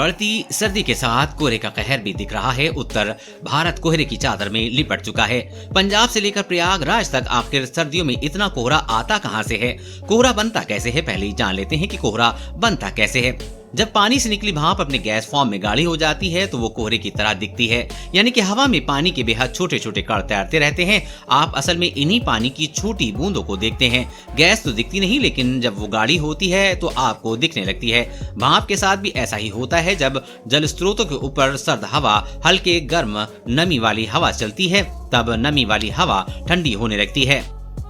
बढ़ती सर्दी के साथ कोहरे का कहर भी दिख रहा है। उत्तर भारत कोहरे की चादर में लिपट चुका है। पंजाब से लेकर प्रयागराज तक आखिर सर्दियों में इतना कोहरा आता कहां से है? कोहरा बनता कैसे है? पहले ही जान लेते हैं कि कोहरा बनता कैसे है। जब पानी से निकली भाप अपने गैस फॉर्म में गाढ़ी हो जाती है तो वो कोहरे की तरह दिखती है, यानी कि हवा में पानी के बेहद छोटे छोटे कण तैरते रहते हैं। आप असल में इन्हीं पानी की छोटी बूंदों को देखते हैं। गैस तो दिखती नहीं, लेकिन जब वो गाढ़ी होती है तो आपको दिखने लगती है। भाप के साथ भी ऐसा ही होता है। जब जल स्रोतों के ऊपर सर्द हवा हल्के गर्म नमी वाली हवा चलती है, तब नमी वाली हवा ठंडी होने लगती है।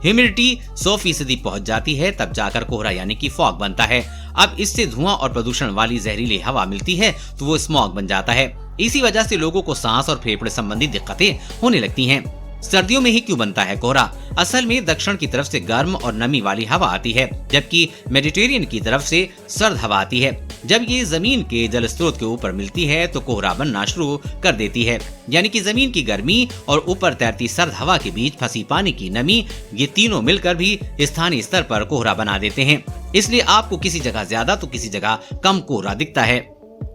ह्यूमिडिटी 100% पहुंच जाती है, तब जाकर कोहरा यानी कि फॉग बनता है। अब इससे धुआं और प्रदूषण वाली जहरीली हवा मिलती है तो वो स्मॉग बन जाता है। इसी वजह से लोगों को सांस और फेफड़े संबंधी दिक्कतें होने लगती हैं। सर्दियों में ही क्यों बनता है कोहरा? असल में दक्षिण की तरफ से गर्म और नमी वाली हवा आती है, जबकि मेडिटेरियन की तरफ से सर्द हवा आती है। जब ये जमीन के जल स्रोत के ऊपर मिलती है तो कोहरा बनना शुरू कर देती है, यानी कि जमीन की गर्मी और ऊपर तैरती सर्द हवा के बीच फंसी पानी की नमी, ये तीनों मिलकर भी स्थानीय स्तर पर कोहरा बना देते हैं। इसलिए आपको किसी जगह ज्यादा तो किसी जगह कम कोहरा दिखता है।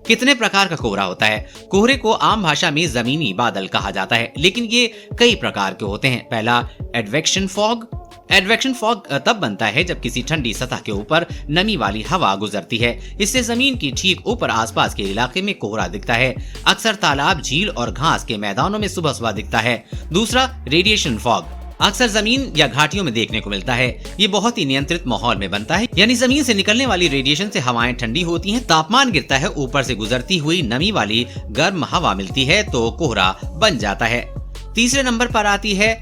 कितने प्रकार का कोहरा होता है? कोहरे को आम भाषा में जमीनी बादल कहा जाता है, लेकिन ये कई प्रकार के होते हैं। पहला एडवेक्शन फॉग। एडवेक्शन फॉग तब बनता है जब किसी ठंडी सतह के ऊपर नमी वाली हवा गुजरती है। इससे जमीन की ठीक ऊपर आसपास के इलाके में कोहरा दिखता है। अक्सर तालाब, झील और घास के मैदानों में सुबह सुबह दिखता है। दूसरा रेडिएशन फॉग अक्सर जमीन या घाटियों में देखने को मिलता है। ये बहुत ही नियंत्रित माहौल में बनता है, यानी जमीन से निकलने वाली रेडिएशन से हवाएं ठंडी होती हैं, तापमान गिरता है, ऊपर से गुजरती हुई नमी वाली गर्म हवा मिलती है तो कोहरा बन जाता है। तीसरे नंबर पर आती है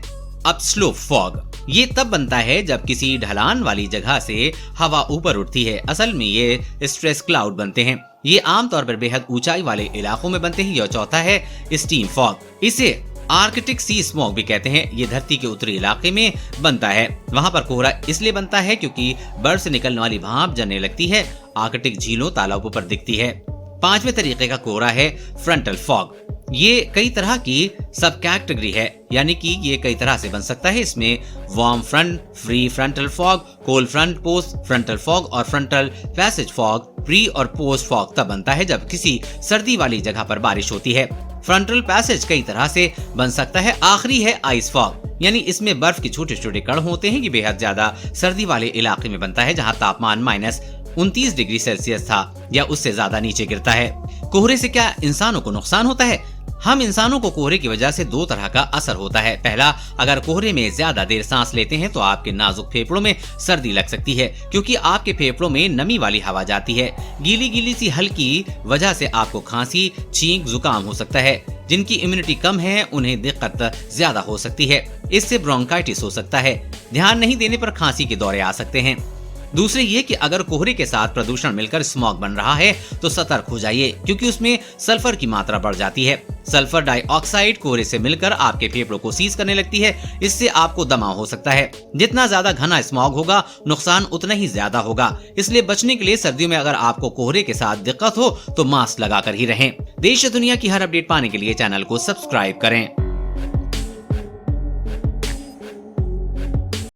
अपस्लोप फॉग। ये तब बनता है जब किसी ढलान वाली जगह से हवा ऊपर उठती है। असल में ये स्ट्रेस क्लाउड बनते हैं। ये आमतौर पर बेहद ऊंचाई वाले इलाकों में बनते हैं। यह चौथा है स्टीम फॉग। इसे आर्कटिक सी स्मॉग भी कहते हैं। ये धरती के उत्तरी इलाके में बनता है। वहां पर कोहरा इसलिए बनता है क्योंकि बर्फ से निकलने वाली भाप जलने लगती है। आर्कटिक झीलों, तालाबों पर दिखती है। पांचवें तरीके का कोहरा है फ्रंटल फॉग। ये कई तरह की सब कैटेगरी है, यानी कि ये कई तरह से बन सकता है। इसमें warm front, free frontal fog, cold front, post frontal fog और फ्रंटल पैसेज फॉग। प्री और पोस्ट फॉग तब बनता है जब किसी सर्दी वाली जगह पर बारिश होती है। फ्रंटल पैसेज कई तरह से बन सकता है। आखिरी है आइस फॉग, यानी इसमें बर्फ के छोटे छोटे कण होते हैं। ये बेहद ज्यादा सर्दी वाले इलाके में बनता है जहां तापमान -29 डिग्री सेल्सियस था या उससे ज्यादा नीचे गिरता है। कोहरे से क्या इंसानों को नुकसान होता है? हम इंसानों को कोहरे की वजह से दो तरह का असर होता है। पहला, अगर कोहरे में ज्यादा देर सांस लेते हैं तो आपके नाजुक फेफड़ों में सर्दी लग सकती है, क्योंकि आपके फेफड़ों में नमी वाली हवा जाती है। गीली गीली सी हल्की वजह से आपको खांसी, छींक, जुकाम हो सकता है। जिनकी इम्यूनिटी कम है उन्हें दिक्कत ज्यादा हो सकती है। इससे ब्रोंकाइटिस हो सकता है। ध्यान नहीं देने पर खांसी के दौरे आ सकते हैं। दूसरे ये कि अगर कोहरे के साथ प्रदूषण मिलकर स्मॉग बन रहा है तो सतर्क हो जाइए, क्योंकि उसमें सल्फर की मात्रा बढ़ जाती है। सल्फर डाइऑक्साइड कोहरे से मिलकर आपके फेफड़ों को सीज करने लगती है। इससे आपको दमा हो सकता है। जितना ज्यादा घना स्मॉग होगा, नुकसान उतना ही ज्यादा होगा। इसलिए बचने के लिए सर्दियों में अगर आपको कोहरे के साथ दिक्कत हो तो मास्क लगाकर ही रहें। देश दुनिया की हर अपडेट पाने के लिए चैनल को सब्सक्राइब करें।